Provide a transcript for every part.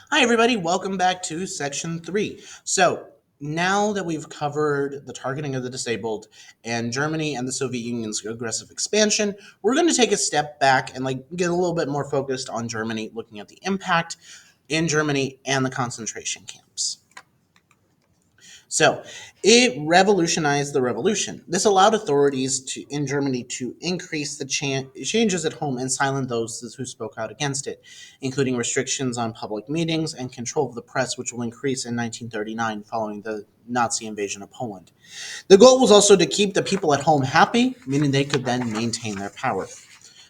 Hi, everybody. Welcome back to Section 3. So, now that we've covered the targeting of the disabled and Germany and the Soviet Union's aggressive expansion, we're going to take a step back and get a little bit more focused on Germany, looking at the impact in Germany and the concentration camps. So it revolutionized the revolution. This allowed authorities in Germany to increase the changes at home and silence those who spoke out against it, including restrictions on public meetings and control of the press, which will increase in 1939 following the Nazi invasion of Poland. The goal was also to keep the people at home happy, meaning they could then maintain their power.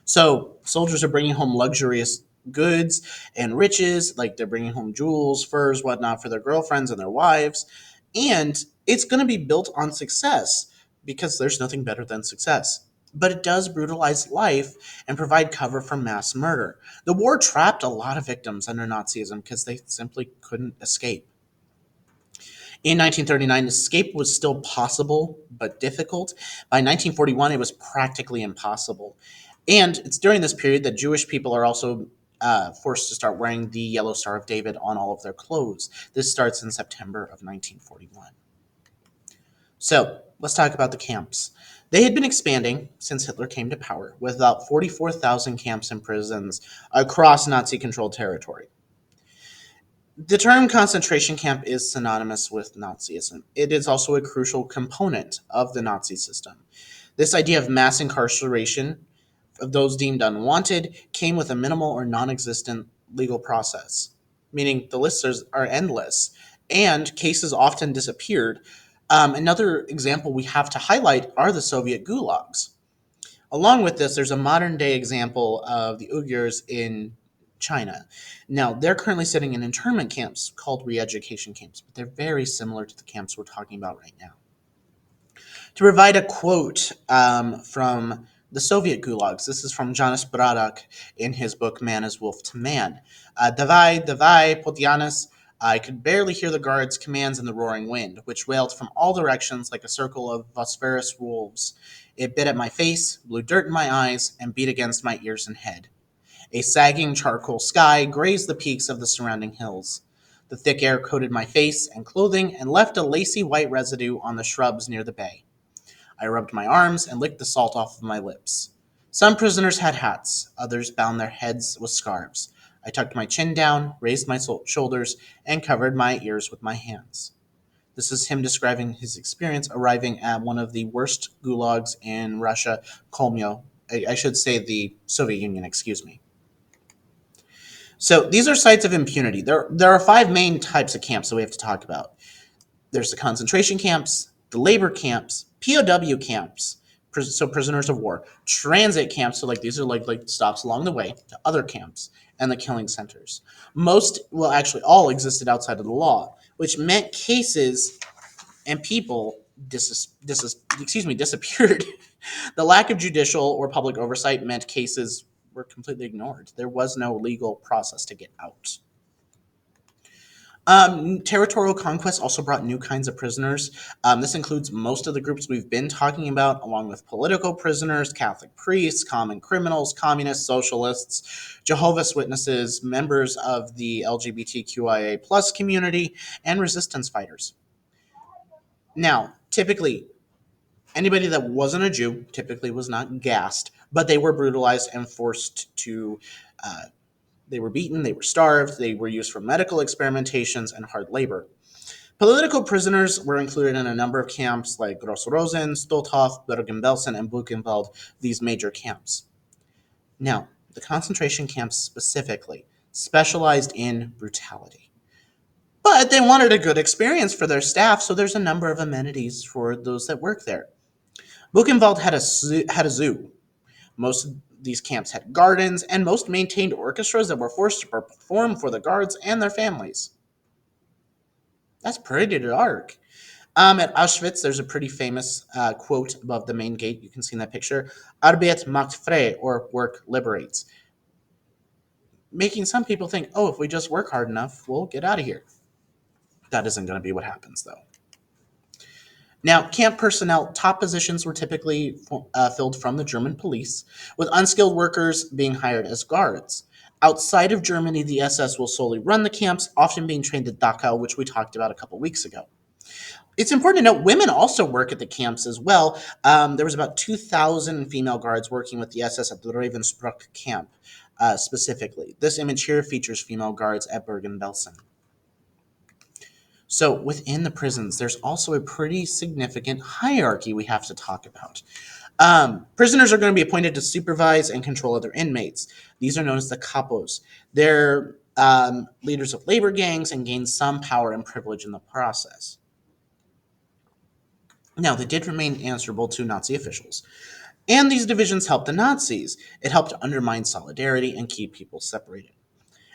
So soldiers are bringing home luxurious goods and riches, like they're bringing home jewels, furs, whatnot for their girlfriends and their wives. And it's going to be built on success because there's nothing better than success. But it does brutalize life and provide cover for mass murder. The war trapped a lot of victims under Nazism because they simply couldn't escape. In 1939, escape was still possible but difficult. By 1941, it was practically impossible. And it's during this period that Jewish people are also forced to start wearing the Yellow Star of David on all of their clothes. This starts in September of 1941. So let's talk about the camps. They had been expanding since Hitler came to power, with about 44,000 camps and prisons across Nazi controlled territory. The term concentration camp is synonymous with Nazism. It is also a crucial component of the Nazi system. This idea of mass incarceration of those deemed unwanted came with a minimal or non existent legal process, meaning the lists are endless and cases often disappeared. Another example we have to highlight are the Soviet gulags. Along with this, there's a modern day example of the Uyghurs in China. Now, they're currently sitting in internment camps called re education camps, but they're very similar to the camps we're talking about right now. To provide a quote from the Soviet gulags, this is from Janusz Bardach in his book Man as Wolf to Man. Davai, davai, Podyanis. I could barely hear the guards' commands in the roaring wind, which wailed from all directions like a circle of vociferous wolves. It bit at my face, blew dirt in my eyes, and beat against my ears and head. A sagging charcoal sky grazed the peaks of the surrounding hills. The thick air coated my face and clothing and left a lacy white residue on the shrubs near the bay. I rubbed my arms and licked the salt off of my lips. Some prisoners had hats, others bound their heads with scarves. I tucked my chin down, raised my shoulders, and covered my ears with my hands. This is him describing his experience arriving at one of the worst gulags in Russia, Kolmio. I should say the Soviet Union, excuse me. So these are sites of impunity. There are five main types of camps that we have to talk about. There's the concentration camps, the labor camps, POW camps, so prisoners of war, transit camps, so these are like stops along the way to other camps, and the killing centers. Most, well, actually, all existed outside of the law, which meant cases and people disappeared. The lack of judicial or public oversight meant cases were completely ignored. There was no legal process to get out. Territorial conquest also brought new kinds of prisoners. This includes most of the groups we've been talking about, along with political prisoners, Catholic priests, common criminals, communists, socialists, Jehovah's Witnesses, members of the LGBTQIA plus community, and resistance fighters. Now, typically, anybody that wasn't a Jew typically was not gassed, but they were brutalized and forced to uh, they were beaten, they were starved, they were used for medical experimentations and hard labor. Political prisoners were included in a number of camps like Gross-Rosen, Stolthof, Bergen-Belsen, and Buchenwald, these major camps. Now, the concentration camps specifically specialized in brutality. But they wanted a good experience for their staff, so there's a number of amenities for those that work there. Buchenwald had a zoo. Most of these camps had gardens, and most maintained orchestras that were forced to perform for the guards and their families. That's pretty dark. At Auschwitz, there's a pretty famous quote above the main gate. You can see in that picture. Arbeit macht frei, or work liberates. Making some people think, oh, if we just work hard enough, we'll get out of here. That isn't going to be what happens, though. Now, camp personnel, top positions were typically filled from the German police, with unskilled workers being hired as guards. Outside of Germany, the SS will solely run the camps, often being trained at Dachau, which we talked about a couple weeks ago. It's important to note women also work at the camps as well. There was about 2,000 female guards working with the SS at the Ravensbrück camp specifically. This image here features female guards at Bergen-Belsen. So within the prisons, there's also a pretty significant hierarchy we have to talk about. Prisoners are going to be appointed to supervise and control other inmates. These are known as the capos. They're leaders of labor gangs and gain some power and privilege in the process. Now, they did remain answerable to Nazi officials. And these divisions helped the Nazis. It helped to undermine solidarity and keep people separated.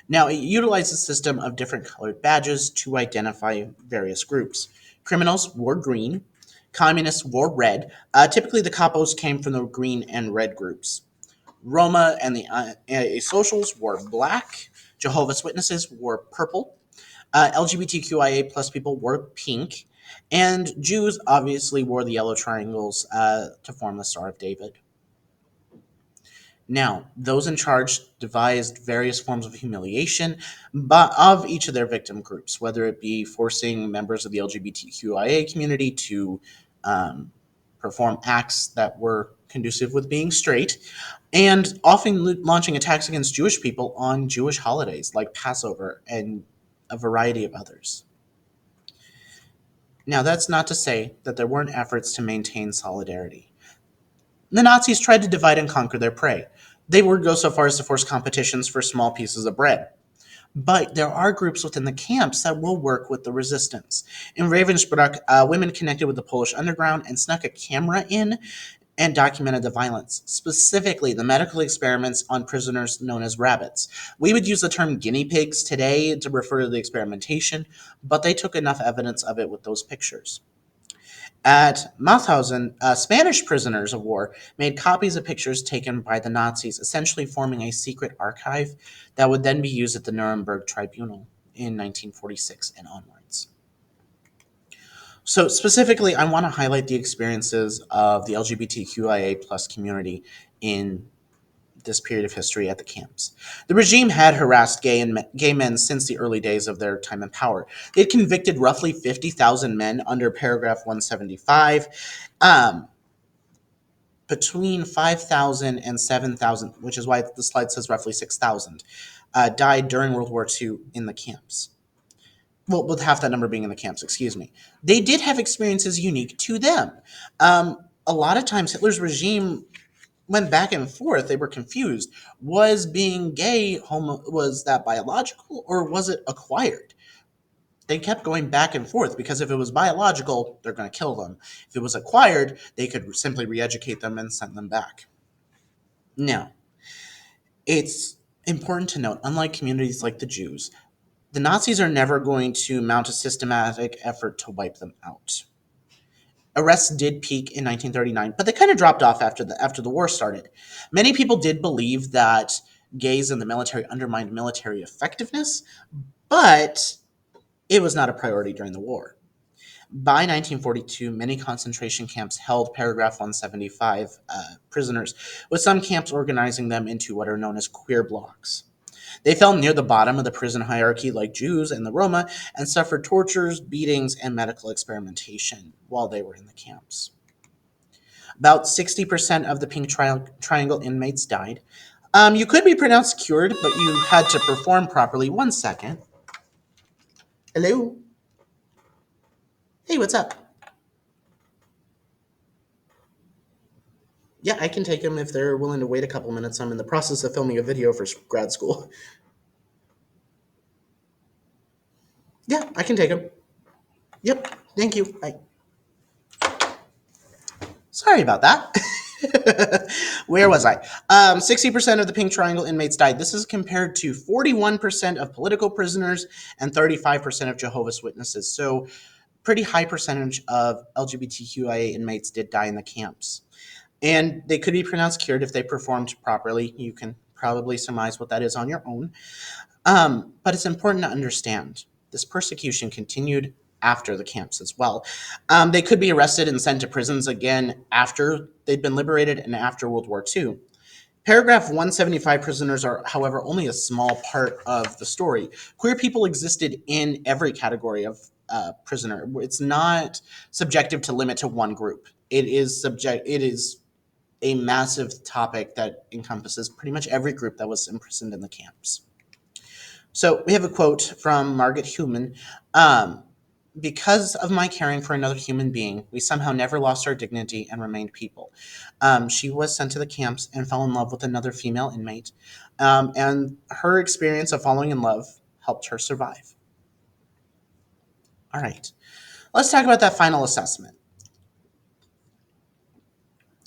Now, it utilized a system of different colored badges to identify various groups. Criminals wore green, communists wore red. Typically, the capos came from the green and red groups. Roma and the socials wore black. Jehovah's Witnesses wore purple. LGBTQIA plus people wore pink. And Jews obviously wore the yellow triangles to form the Star of David. Now, those in charge devised various forms of humiliation of each of their victim groups, whether it be forcing members of the LGBTQIA community to perform acts that were conducive with being straight, and often launching attacks against Jewish people on Jewish holidays like Passover and a variety of others. Now, that's not to say that there weren't efforts to maintain solidarity. The Nazis tried to divide and conquer their prey. They would go so far as to force competitions for small pieces of bread. But there are groups within the camps that will work with the resistance. In Ravensbrück, women connected with the Polish underground and snuck a camera in and documented the violence, specifically the medical experiments on prisoners known as rabbits. We would use the term guinea pigs today to refer to the experimentation, but they took enough evidence of it with those pictures. At Mauthausen, Spanish prisoners of war made copies of pictures taken by the Nazis, essentially forming a secret archive that would then be used at the Nuremberg Tribunal in 1946 and onwards. So specifically, I want to highlight the experiences of the LGBTQIA plus community in this period of history at the camps. The regime had harassed gay men since the early days of their time in power. They had convicted roughly 50,000 men under paragraph 175. Between 5,000 and 7,000, which is why the slide says roughly 6,000, died during World War II in the camps. Well, with half that number being in the camps, excuse me. They did have experiences unique to them. A lot of times Hitler's regime went back and forth. They were confused. Was being gay was that biological or was it acquired? They kept going back and forth because if it was biological, they're going to kill them. If it was acquired, they could simply re-educate them and send them back. Now, it's important to note, unlike communities like the Jews, the Nazis are never going to mount a systematic effort to wipe them out. Arrests did peak in 1939, but they kind of dropped off after the war started. Many people did believe that gays in the military undermined military effectiveness, but it was not a priority during the war. By 1942, many concentration camps held paragraph 175 prisoners, with some camps organizing them into what are known as queer blocks. They fell near the bottom of the prison hierarchy like Jews and the Roma and suffered tortures, beatings, and medical experimentation while they were in the camps. About 60% of the pink triangle inmates died. You could be pronounced cured, but you had to perform properly. 1 second. Hello? Hey, what's up? Yeah, I can take them if they're willing to wait a couple minutes. I'm in the process of filming a video for grad school. Yeah, I can take them. Yep, thank you. Bye. Sorry about that. Where was I? 60% of the pink triangle inmates died. This is compared to 41% of political prisoners and 35% of Jehovah's Witnesses. So pretty high percentage of LGBTQIA inmates did die in the camps. And they could be pronounced cured if they performed properly. You can probably surmise what that is on your own. But it's important to understand this persecution continued after the camps as well. They could be arrested and sent to prisons again after they'd been liberated and after World War II. Paragraph 175 prisoners are, however, only a small part of the story. Queer people existed in every category of prisoner. It's not subjective to limit to one group. It is a massive topic that encompasses pretty much every group that was imprisoned in the camps. So we have a quote from Margaret Human. Because of my caring for another human being, we somehow never lost our dignity and remained people. She was sent to the camps and fell in love with another female inmate, and her experience of falling in love helped her survive. All right, let's talk about that final assessment.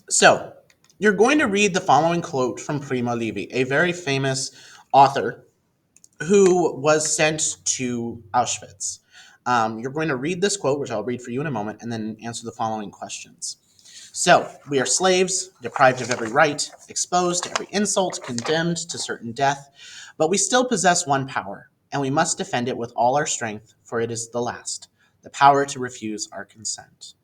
So, you're going to read the following quote from Primo Levi, a very famous author who was sent to Auschwitz. You're going to read this quote, which I'll read for you in a moment, and then answer the following questions. So, we are slaves, deprived of every right, exposed to every insult, condemned to certain death, but we still possess one power, and we must defend it with all our strength, for it is the last, the power to refuse our consent.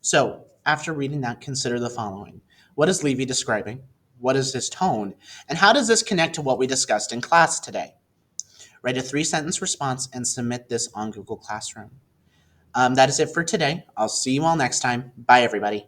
So, after reading that, consider the following. What is Levy describing? What is his tone? And how does this connect to what we discussed in class today? Write a 3-sentence response and submit this on Google Classroom. That is it for today. I'll see you all next time. Bye, everybody.